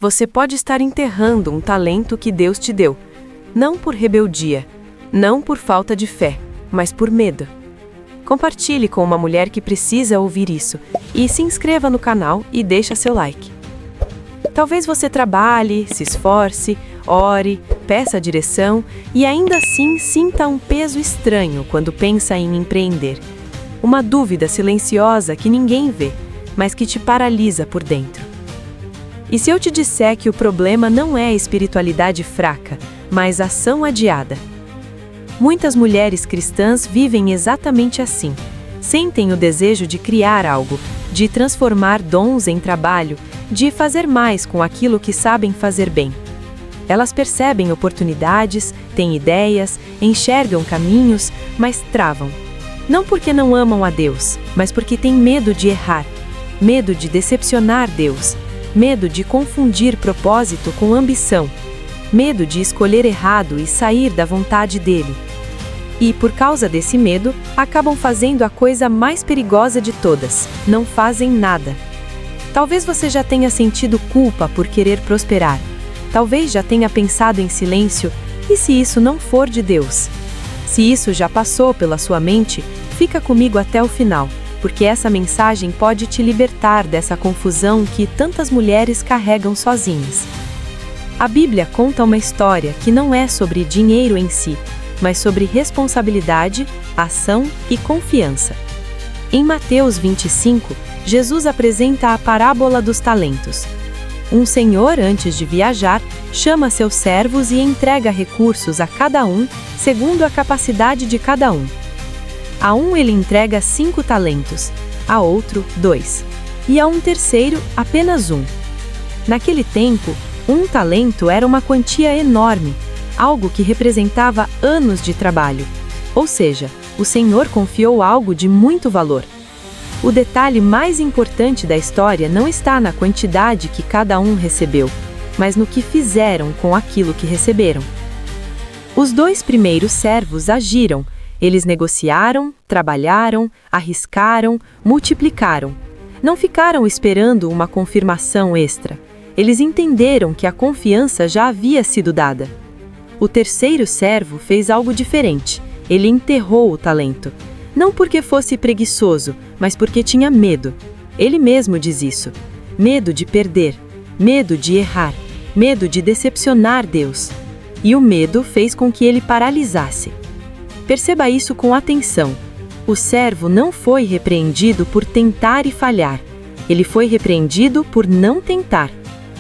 Você pode estar enterrando um talento que Deus te deu, não por rebeldia, não por falta de fé, mas por medo. Compartilhe com uma mulher que precisa ouvir isso e se inscreva no canal e deixe seu like. Talvez você trabalhe, se esforce, ore, peça direção e ainda assim sinta um peso estranho quando pensa em empreender. Uma dúvida silenciosa que ninguém vê, mas que te paralisa por dentro. E se eu te disser que o problema não é espiritualidade fraca, mas ação adiada? Muitas mulheres cristãs vivem exatamente assim. Sentem o desejo de criar algo, de transformar dons em trabalho, de fazer mais com aquilo que sabem fazer bem. Elas percebem oportunidades, têm ideias, enxergam caminhos, mas travam. Não porque não amam a Deus, mas porque têm medo de errar, medo de decepcionar Deus, medo de confundir propósito com ambição, medo de escolher errado e sair da vontade dele. E, por causa desse medo, acabam fazendo a coisa mais perigosa de todas: não fazem nada. Talvez você já tenha sentido culpa por querer prosperar. Talvez já tenha pensado em silêncio: e se isso não for de Deus? Se isso já passou pela sua mente, fica comigo até o final, porque essa mensagem pode te libertar dessa confusão que tantas mulheres carregam sozinhas. A Bíblia conta uma história que não é sobre dinheiro em si, mas sobre responsabilidade, ação e confiança. Em Mateus 25, Jesus apresenta a parábola dos talentos. Um senhor, antes de viajar, chama seus servos e entrega recursos a cada um, segundo a capacidade de cada um. A um ele entrega 5 talentos, a outro 2, e a um terceiro apenas 1. Naquele tempo, 1 talento era uma quantia enorme, algo que representava anos de trabalho. Ou seja, o Senhor confiou algo de muito valor. O detalhe mais importante da história não está na quantidade que cada um recebeu, mas no que fizeram com aquilo que receberam. Os 2 primeiros servos agiram. Eles negociaram, trabalharam, arriscaram, multiplicaram. Não ficaram esperando uma confirmação extra. Eles entenderam que a confiança já havia sido dada. O terceiro servo fez algo diferente. Ele enterrou o talento. Não porque fosse preguiçoso, mas porque tinha medo. Ele mesmo diz isso. Medo de perder, medo de errar, medo de decepcionar Deus. E o medo fez com que ele paralisasse. Perceba isso com atenção. O servo não foi repreendido por tentar e falhar. Ele foi repreendido por não tentar.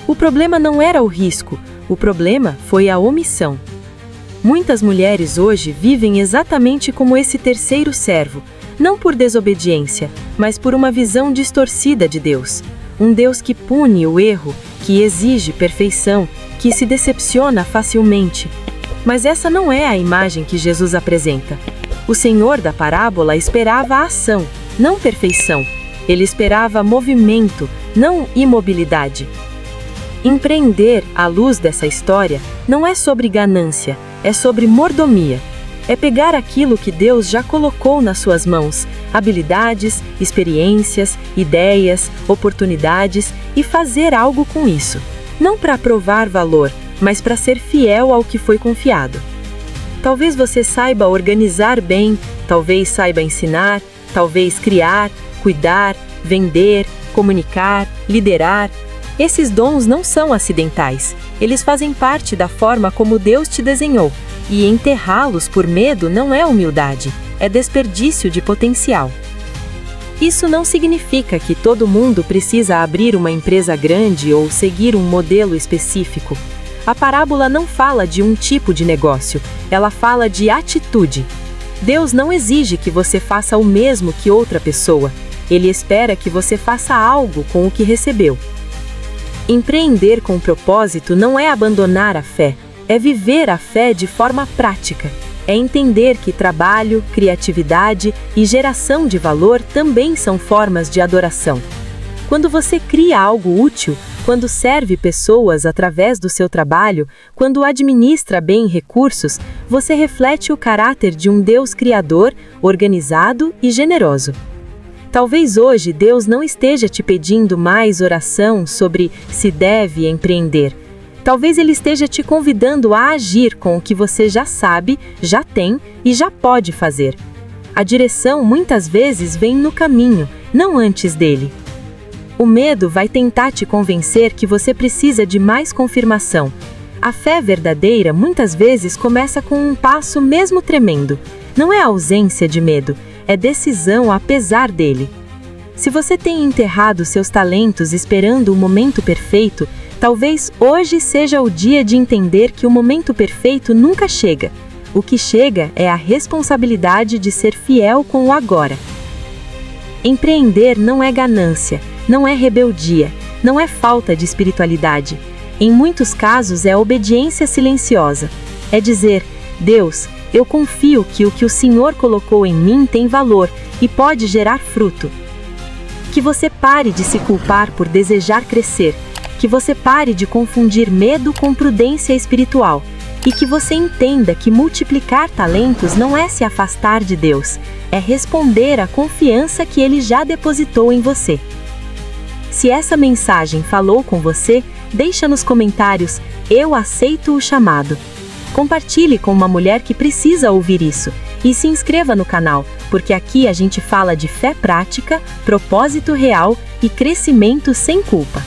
O problema não era o risco, o problema foi a omissão. Muitas mulheres hoje vivem exatamente como esse terceiro servo, não por desobediência, mas por uma visão distorcida de Deus. Um Deus que pune o erro, que exige perfeição, que se decepciona facilmente. Mas essa não é a imagem que Jesus apresenta. O Senhor da parábola esperava a ação, não perfeição. Ele esperava movimento, não imobilidade. Empreender, à luz dessa história, não é sobre ganância, é sobre mordomia. É pegar aquilo que Deus já colocou nas suas mãos, habilidades, experiências, ideias, oportunidades, e fazer algo com isso. Não para provar valor, mas para ser fiel ao que foi confiado. Talvez você saiba organizar bem, talvez saiba ensinar, talvez criar, cuidar, vender, comunicar, liderar. Esses dons não são acidentais, eles fazem parte da forma como Deus te desenhou, e enterrá-los por medo não é humildade, é desperdício de potencial. Isso não significa que todo mundo precisa abrir uma empresa grande ou seguir um modelo específico. A parábola não fala de um tipo de negócio, ela fala de atitude. Deus não exige que você faça o mesmo que outra pessoa, Ele espera que você faça algo com o que recebeu. Empreender com propósito não é abandonar a fé, é viver a fé de forma prática. É entender que trabalho, criatividade e geração de valor também são formas de adoração. Quando você cria algo útil, quando serve pessoas através do seu trabalho, quando administra bem recursos, você reflete o caráter de um Deus criador, organizado e generoso. Talvez hoje Deus não esteja te pedindo mais oração sobre se deve empreender. Talvez Ele esteja te convidando a agir com o que você já sabe, já tem e já pode fazer. A direção muitas vezes vem no caminho, não antes dele. O medo vai tentar te convencer que você precisa de mais confirmação. A fé verdadeira muitas vezes começa com um passo mesmo tremendo. Não é ausência de medo, é decisão apesar dele. Se você tem enterrado seus talentos esperando o momento perfeito, talvez hoje seja o dia de entender que o momento perfeito nunca chega. O que chega é a responsabilidade de ser fiel com o agora. Empreender não é ganância, não é rebeldia, não é falta de espiritualidade. Em muitos casos é obediência silenciosa. É dizer: Deus, eu confio que o Senhor colocou em mim tem valor e pode gerar fruto. Que você pare de se culpar por desejar crescer, que você pare de confundir medo com prudência espiritual, e que você entenda que multiplicar talentos não é se afastar de Deus, é responder à confiança que Ele já depositou em você. Se essa mensagem falou com você, deixa nos comentários: eu aceito o chamado. Compartilhe com uma mulher que precisa ouvir isso. E se inscreva no canal, porque aqui a gente fala de fé prática, propósito real e crescimento sem culpa.